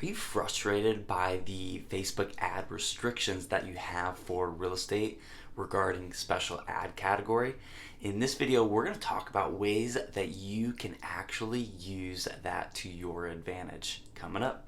Are you frustrated by the Facebook ad restrictions that you have for real estate regarding special ad category? In this video, we're going to talk about ways that you can actually use that to your advantage. Coming up.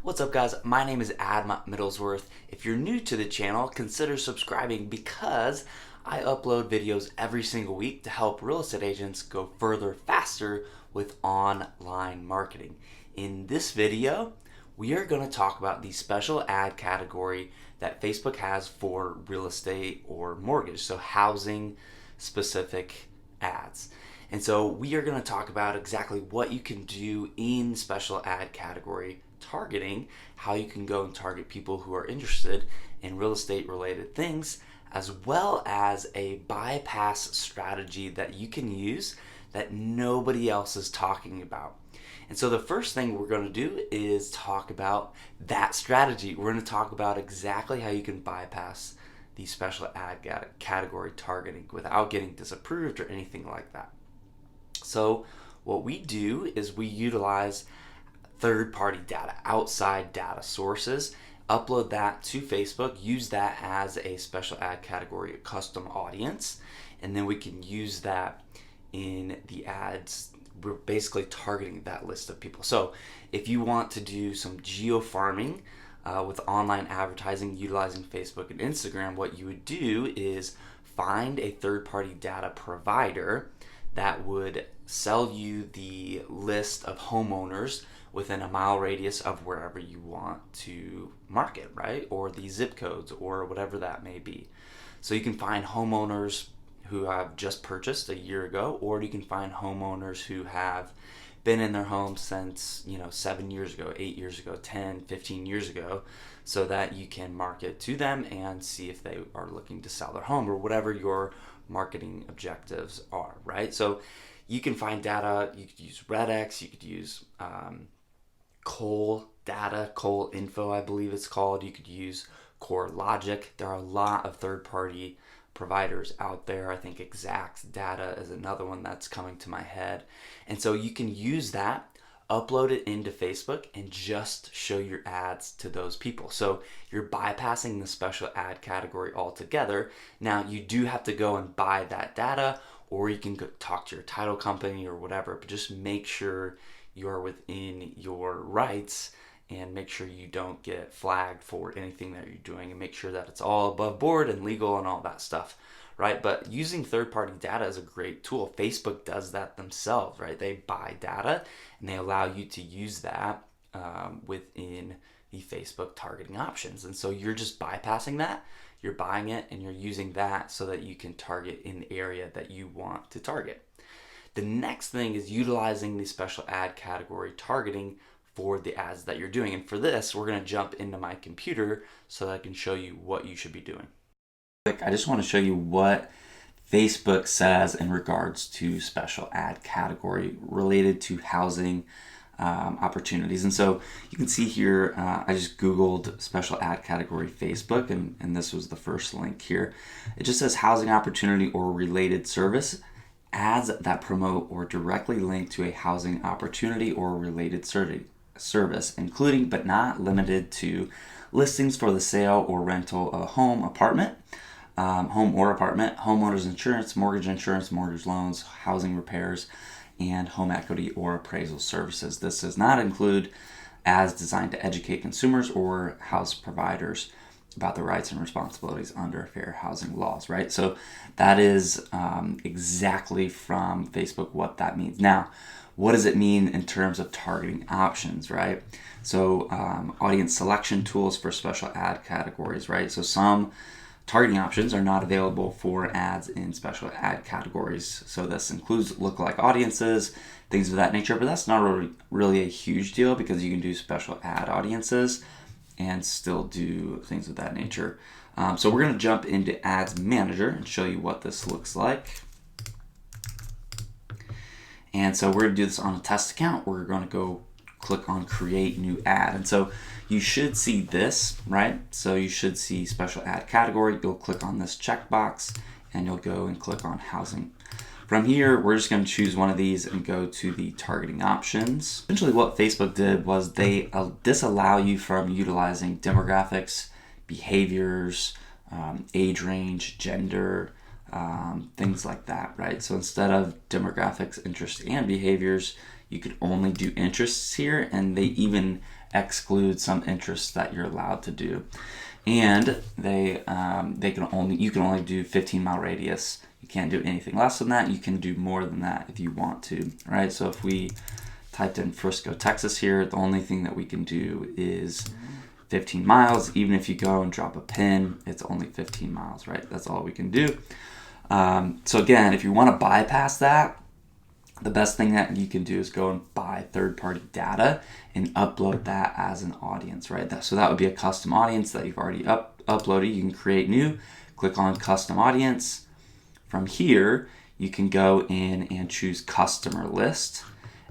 What's up, guys? My name is Adam Middlesworth. If you're new to the channel, consider subscribing because I upload videos every single week to help real estate agents go further faster with online marketing. In this video, we are going to talk about the special ad category that Facebook has for real estate or mortgage, so housing specific ads. And so we are going to talk about exactly what you can do in special ad category targeting, how you can go and target people who are interested in real estate related things, as well as a bypass strategy that you can use that nobody else is talking about. And so the first thing we're going to do is talk about that strategy. We're going to talk about exactly how you can bypass the special ad category targeting without getting disapproved or anything like that. So what we do is we utilize third-party data, outside data sources, upload that to Facebook, use that as a special ad category, a custom audience, and then we can use that in the ads. We're basically targeting that list of people. So if you want to do some geo-farming with online advertising utilizing Facebook and Instagram, what you would do is find a third-party data provider that would sell you the list of homeowners within a mile radius of wherever you want to market, right? Or the zip codes or whatever that may be. So you can find homeowners who have just purchased a year ago, or you can find homeowners who have been in their home since 7 years ago, 8 years ago, 10, 15 years ago, so that you can market to them and see if they are looking to sell their home or whatever your marketing objectives are, right? So you can find data. You could use Redx, you could use Cole Data, Cole Info, I believe it's called. You could use CoreLogic. There are a lot of third-party providers out there. I think Exact Data is another one that's coming to my head. And so you can use that, upload it into Facebook, and just show your ads to those people. So you're bypassing the special ad category altogether. Now, you do have to go and buy that data, or you can go talk to your title company or whatever, but just make sure you're within your rights and make sure you don't get flagged for anything that you're doing, and make sure that it's all above board and legal and all that stuff, right? But using third-party data is a great tool. Facebook does that themselves, right? They buy data and they allow you to use that within the Facebook targeting options. And so you're just bypassing that, you're buying it, and you're using that so that you can target in the area that you want to target. The next thing is utilizing the special ad category targeting for the ads that you're doing. And for this, we're going to jump into my computer so that I can show you what you should be doing. I just want to show you what Facebook says in regards to special ad category related to housing opportunities. And so you can see here, I just Googled special ad category Facebook, and this was the first link here. It just says housing opportunity or related service. Ads that promote or directly link to a housing opportunity or related service, including but not limited to listings for the sale or rental of a home, or apartment, homeowners insurance, mortgage loans, housing repairs, and home equity or appraisal services. This does not include ads designed to educate consumers or house providers about the rights and responsibilities under fair housing laws, right? So that is exactly from Facebook what that means. Now, what does it mean in terms of targeting options, right? So audience selection tools for special ad categories, right? So some targeting options are not available for ads in special ad categories. So this includes lookalike audiences, things of that nature, but that's not really a huge deal because you can do special ad audiences and still do things of that nature. So we're going to jump into Ads Manager and show you what this looks like. And so we're going to do this on a test account. We're going to go click on Create New Ad. And so you should see this, right? So you should see Special Ad Category. You'll click on this checkbox and you'll go and click on housing. From here, we're just going to choose one of these and go to the targeting options. Essentially what Facebook did was they disallow you from utilizing demographics, behaviors, age range, gender, things like that, right? So instead of demographics, interests, and behaviors, you could only do interests here, and they even exclude some interests that you're allowed to do. And you can only do 15-mile radius. You can't do anything less than that. You can do more than that if you want to, right? So if we typed in Frisco, Texas here, the only thing that we can do is 15 miles. Even if you go and drop a pin, it's only 15 miles, right? That's all we can do. So again, if you want to bypass that, the best thing that you can do is go and buy third-party data and upload that as an audience, right? So that would be a custom audience that you've already uploaded. You can create new, click on custom audience. From here, you can go in and choose customer list,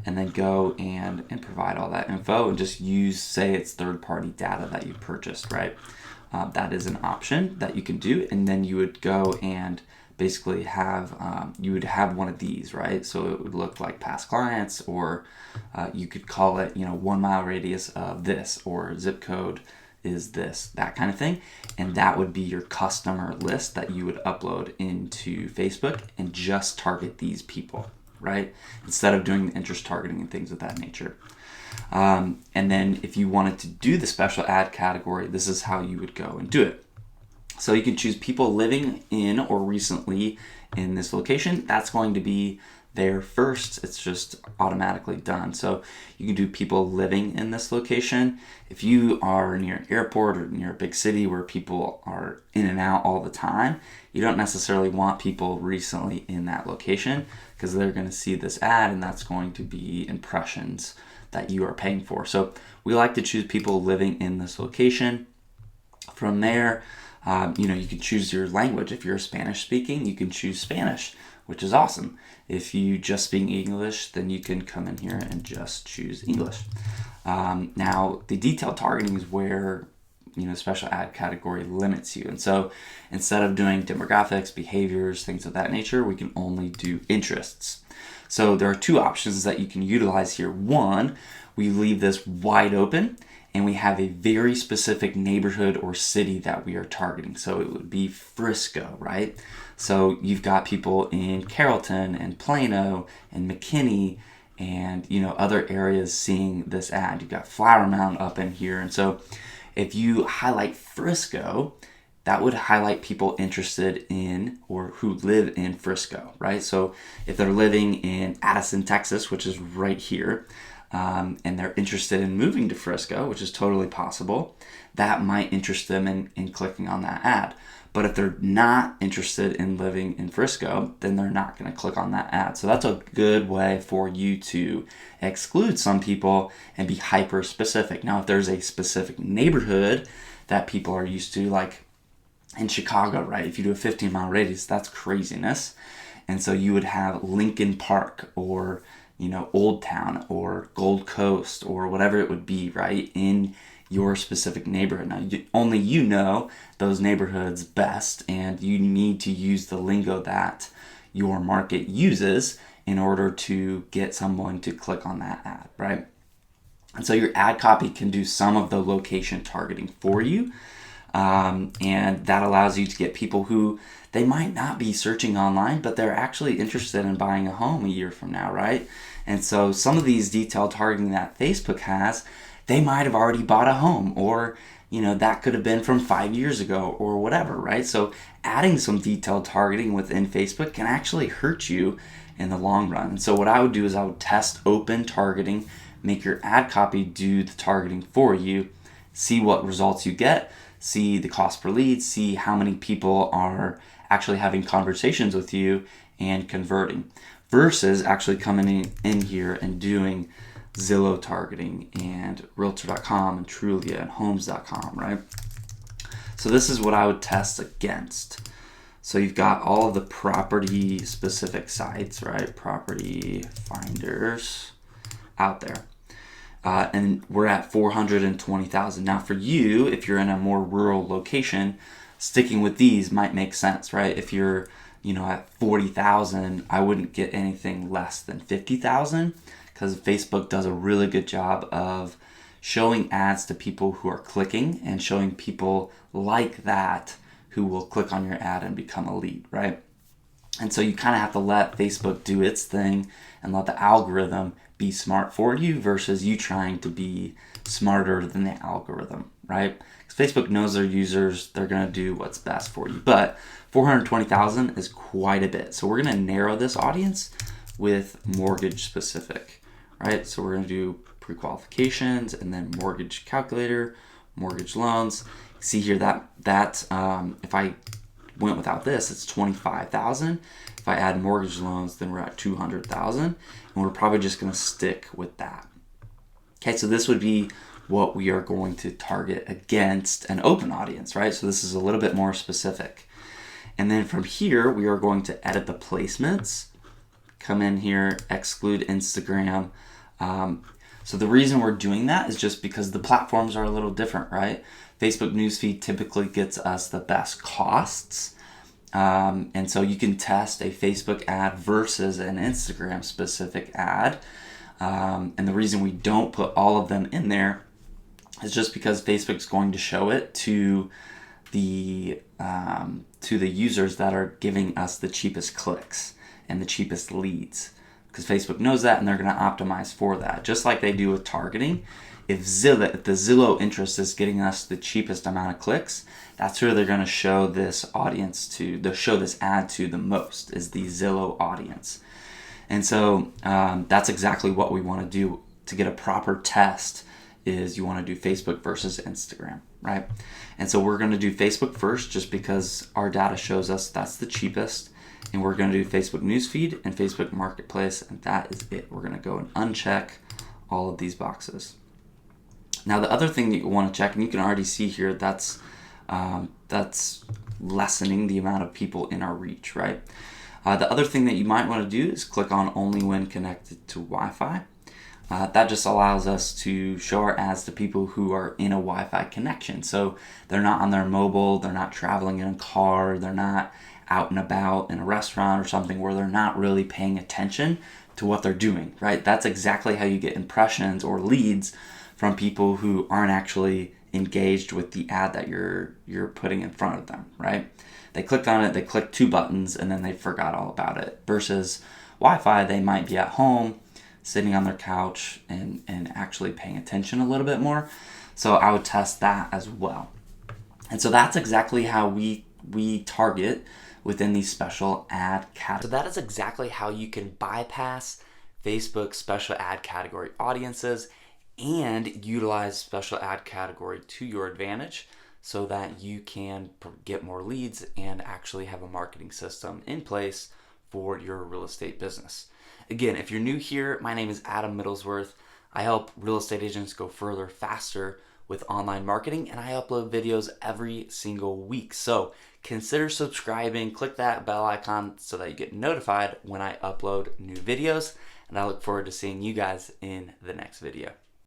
and then go and provide all that info and just use, say it's third-party data that you purchased, right? That is an option that you can do, and then you would go and basically have you would have one of these, right? So it would look like past clients, or you could call it 1 mile radius of this, or zip code is this, that kind of thing, and that would be your customer list that you would upload into Facebook and just target these people, right? Instead of doing the interest targeting and things of that nature. And then if you wanted to do the special ad category, this is how you would go and do it. So you can choose people living in or recently in this location. That's going to be there first. It's just automatically done. So you can do people living in this location. If you are near an airport or near a big city where people are in and out all the time, you don't necessarily want people recently in that location, because they're going to see this ad and that's going to be impressions that you are paying for. So we like to choose people living in this location. From there, you can choose your language. If you're Spanish speaking, you can choose Spanish, which is awesome. If you just speak English, then you can come in here and just choose English. Now, the detailed targeting is where special ad category limits you. And so instead of doing demographics, behaviors, things of that nature, we can only do interests. So there are two options that you can utilize here. One, we leave this wide open, and we have a very specific neighborhood or city that we are targeting. So it would be Frisco, right? So you've got people in Carrollton and Plano and McKinney and other areas seeing this ad. You've got Flower Mound up in here. And so if you highlight Frisco, that would highlight people interested in or who live in Frisco, right? So if they're living in Addison, Texas, which is right here, and they're interested in moving to Frisco, which is totally possible, that might interest them in clicking on that ad. But if they're not interested in living in Frisco, then they're not going to click on that ad. So that's a good way for you to exclude some people and be hyper specific. Now, if there's a specific neighborhood that people are used to, like in Chicago, right? If you do a 15-mile radius, that's craziness. And so you would have Lincoln Park or Old Town or Gold Coast or whatever it would be, right, in your specific neighborhood. Now, only you know those neighborhoods best, and you need to use the lingo that your market uses in order to get someone to click on that ad, right? And so your ad copy can do some of the location targeting for you, and that allows you to get people who they might not be searching online, but they're actually interested in buying a home a year from now, right? And so some of these detailed targeting that Facebook has, they might have already bought a home, or that could have been from 5 years ago or whatever, right? So adding some detailed targeting within Facebook can actually hurt you in the long run. And so what I would do is I would test open targeting, make your ad copy do the targeting for you, see what results you get, see the cost per lead, see how many people are actually having conversations with you and converting, versus actually coming in here and doing Zillow targeting and Realtor.com and Trulia and Homes.com, right? So this is what I would test against. So you've got all of the property specific sites, right? Property finders out there. And we're at 420,000. Now for you, if you're in a more rural location, sticking with these might make sense, right? If you're at 40,000, I wouldn't get anything less than 50,000, because Facebook does a really good job of showing ads to people who are clicking and showing people like that who will click on your ad and become a lead, right? And so you kind of have to let Facebook do its thing and let the algorithm be smart for you versus you trying to be smarter than the algorithm, right? Because Facebook knows their users, they're going to do what's best for you. But 420,000 is quite a bit. So we're going to narrow this audience with mortgage specific, right? So we're going to do pre-qualifications and then mortgage calculator, mortgage loans. See here that if I went without this, it's 25,000. If I add mortgage loans, then we're at 200,000, and we're probably just going to stick with that. Okay, so this would be what we are going to target against an open audience, right? So this is a little bit more specific. And then from here, we are going to edit the placements, come in here, exclude Instagram. So the reason we're doing that is just because the platforms are a little different, right? Facebook newsfeed typically gets us the best costs. And so you can test a Facebook ad versus an Instagram specific ad. And the reason we don't put all of them in there is just because Facebook's going to show it to the users that are giving us the cheapest clicks and the cheapest leads, because Facebook knows that and they're going to optimize for that, just like they do with targeting. If the Zillow interest is getting us the cheapest amount of clicks, that's who they're going to show this audience to. They'll show this ad to the most, is the Zillow audience. And so that's exactly what we want to do to get a proper test. Is you want to do Facebook versus Instagram, right? And so we're going to do Facebook first, just because our data shows us that's the cheapest. And we're going to do Facebook newsfeed and Facebook marketplace, and that is it. We're going to go and uncheck all of these boxes. Now, the other thing that you want to check, and you can already see here, that's lessening the amount of people in our reach, right? The other thing that you might want to do is click on only when connected to Wi-Fi. That just allows us to show our ads to people who are in a Wi-Fi connection. So they're not on their mobile, they're not traveling in a car, they're not out and about in a restaurant or something where they're not really paying attention to what they're doing, right? That's exactly how you get impressions or leads from people who aren't actually engaged with the ad that you're putting in front of them, right? They clicked on it, they clicked 2 buttons, and then they forgot all about it. Versus Wi-Fi, they might be at home, sitting on their couch, and actually paying attention a little bit more. So I would test that as well. And so that's exactly how we target within these special ad categories. So that is exactly how you can bypass Facebook's special ad category audiences and utilize special ad category to your advantage so that you can get more leads and actually have a marketing system in place for your real estate business. Again, if you're new here, my name is Adam Middlesworth. I help real estate agents go further faster with online marketing, and I upload videos every single week. So consider subscribing, click that bell icon so that you get notified when I upload new videos, and I look forward to seeing you guys in the next video.